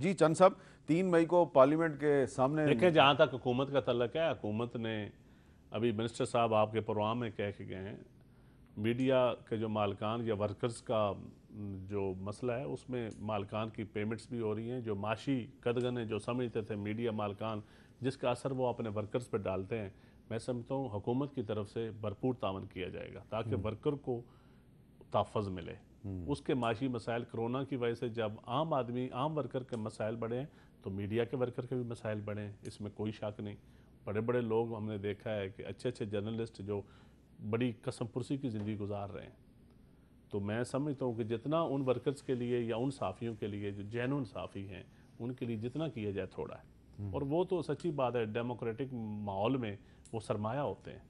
जी चंद साहब, 3 मई को पार्लियामेंट के सामने देखें, जहाँ तक हुकूमत का तल्लक है, हुकूमत ने अभी मिनिस्टर साहब आपके प्रोग्राम में कह के गए हैं, मीडिया के जो मालकान या वर्कर्स का जो मसला है उसमें मालकान की पेमेंट्स भी हो रही हैं। जो माशी कदगने जो समझते थे मीडिया मालकान, जिसका असर वो अपने वर्कर्स पर डालते हैं, मैं समझता हूँ हुकूमत की तरफ से भरपूर तावन किया जाएगा ताकि वर्कर को तहफ़्फ़ुज़ मिले। उसके माशी मसाइल कोरोना की वजह से जब आम आदमी आम वर्कर के मसाइल बढ़े हैं तो मीडिया के वर्कर के भी मसाइल बढ़े हैं, इसमें कोई शक नहीं। बड़े बड़े लोग हमने देखा है कि अच्छे अच्छे जर्नलिस्ट जो बड़ी कसम पुरसी की ज़िंदगी गुजार रहे हैं। तो मैं समझता हूँ कि जितना उन वर्कर्स के लिए या उन साफ़ियों के लिए जो जेन्युइन साफ़ी हैं उनके लिए जितना किया जाए थोड़ा है। और वो तो सच्ची बात है, डेमोक्रेटिक माहौल में वो सरमाया होते हैं।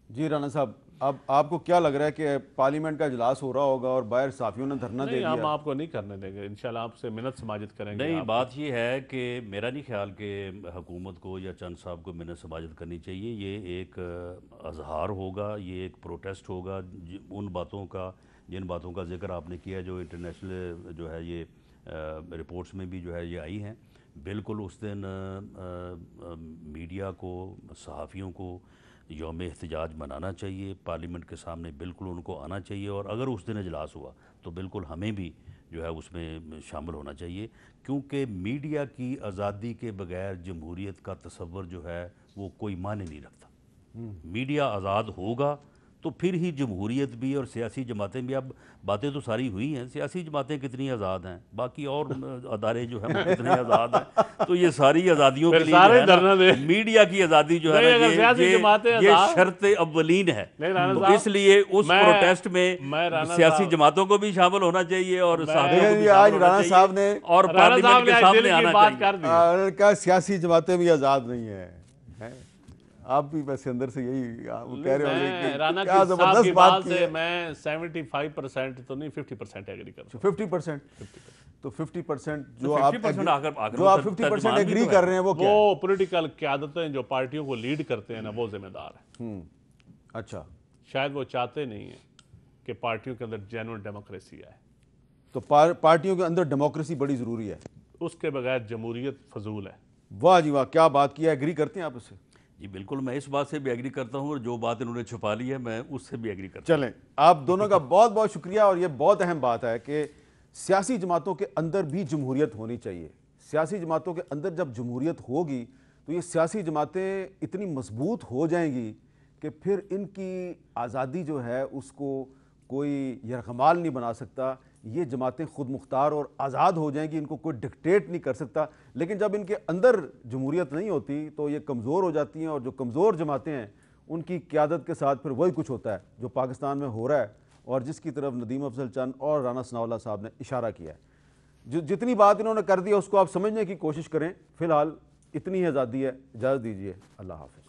जी राना साहब, अब आपको क्या लग रहा है कि पार्लियामेंट का इजलास हो रहा होगा और बाहर साफियों ने धरना दे दिया? हम आपको नहीं करने देंगे, इंशाल्लाह आपसे मिन्नत समाजित करेंगे। नहीं, बात ये है कि मेरा नहीं ख्याल कि हुकूमत को या चंद साहब को मिन्नत समाजित करनी चाहिए। ये एक अजहार होगा, ये एक प्रोटेस्ट होगा उन बातों का, जिन बातों का जिक्र आपने किया, जो इंटरनेशनल जो है ये रिपोर्ट्स में भी जो है ये आई हैं। बिल्कुल उस दिन मीडिया को, सहाफ़ियों को यौम एहतजाज मनाना चाहिए, पार्लियामेंट के सामने बिल्कुल उनको आना चाहिए, और अगर उस दिन इजलास हुआ तो बिल्कुल हमें भी जो है उसमें शामिल होना चाहिए, क्योंकि मीडिया की आज़ादी के बगैर जमहूरियत का तसव्वुर जो है वो कोई मायने नहीं रखता। मीडिया आज़ाद होगा तो फिर ही जमहूरियत भी और सियासी जमातें भी। अब बातें तो सारी हुई हैं, सियासी जमातें कितनी आज़ाद हैं, बाकी और अदारे जो हैं वो कितने आज़ाद हैं। तो ये सारी आज़ादियों के लिए है मीडिया की आज़ादी जो है ना ये शर्त अव्वलीन है। तो इसलिए उस प्रोटेस्ट में सियासी जमातों को भी शामिल होना चाहिए और आज राणा साहब ने और पार्लियामेंट के सामने आना चाहिए। सियासी जमातें भी आज़ाद नहीं है। आप भी वैसे अंदर से यही कह रहे होंगे कि राना क्या जबरदस्त बात की है। मैं 75% तो नहीं 50% एग्री करता हूं। 50%, तो 50% जो आप 50% एग्री कर रहे हैं वो क्या? वो पॉलिटिकल क़यादतें जो पार्टियों को लीड करते हैं ना, वो जिम्मेदार है। अच्छा, शायद वो चाहते नहीं है कि पार्टियों के अंदर जेन्युइन डेमोक्रेसी आए। तो पार्टियों के अंदर डेमोक्रेसी बड़ी जरूरी है, उसके बगैर जमहूरियत फजूल है। वाह जी वाह, क्या बात किया। एग्री करते हैं आप उससे? जी बिल्कुल, मैं इस बात से भी एग्री करता हूँ और जो बात इन्होंने छुपा ली है मैं उससे भी एग्री करता हूँ। चलें, आप दोनों का बहुत बहुत शुक्रिया। और ये बहुत अहम बात है कि सियासी जमातों के अंदर भी जमहूरियत होनी चाहिए। सियासी जमातों के अंदर जब जमहूरियत होगी तो ये सियासी जमातें इतनी मजबूत हो जाएंगी कि फिर इनकी आज़ादी जो है उसको कोई यरगमाल नहीं बना सकता। ये जमातें खुद मुख्तार और आज़ाद हो जाएंगी, इनको कोई डिक्टेट नहीं कर सकता। लेकिन जब इनके अंदर जमहूरियत नहीं होती तो ये कमज़ोर हो जाती हैं, और जो कमज़ोर जमातें हैं उनकी क़यादत के साथ फिर वही कुछ होता है जो पाकिस्तान में हो रहा है और जिसकी तरफ नदीम अफजल चंद और राना सनाउल्लाह साहब ने इशारा किया है। जो जितनी बात इन्होंने कर दी है उसको आप समझने की कोशिश करें। फ़िलहाल इतनी आज़ादी है, इजाज़त दीजिए, अल्लाह हाफ़िज़।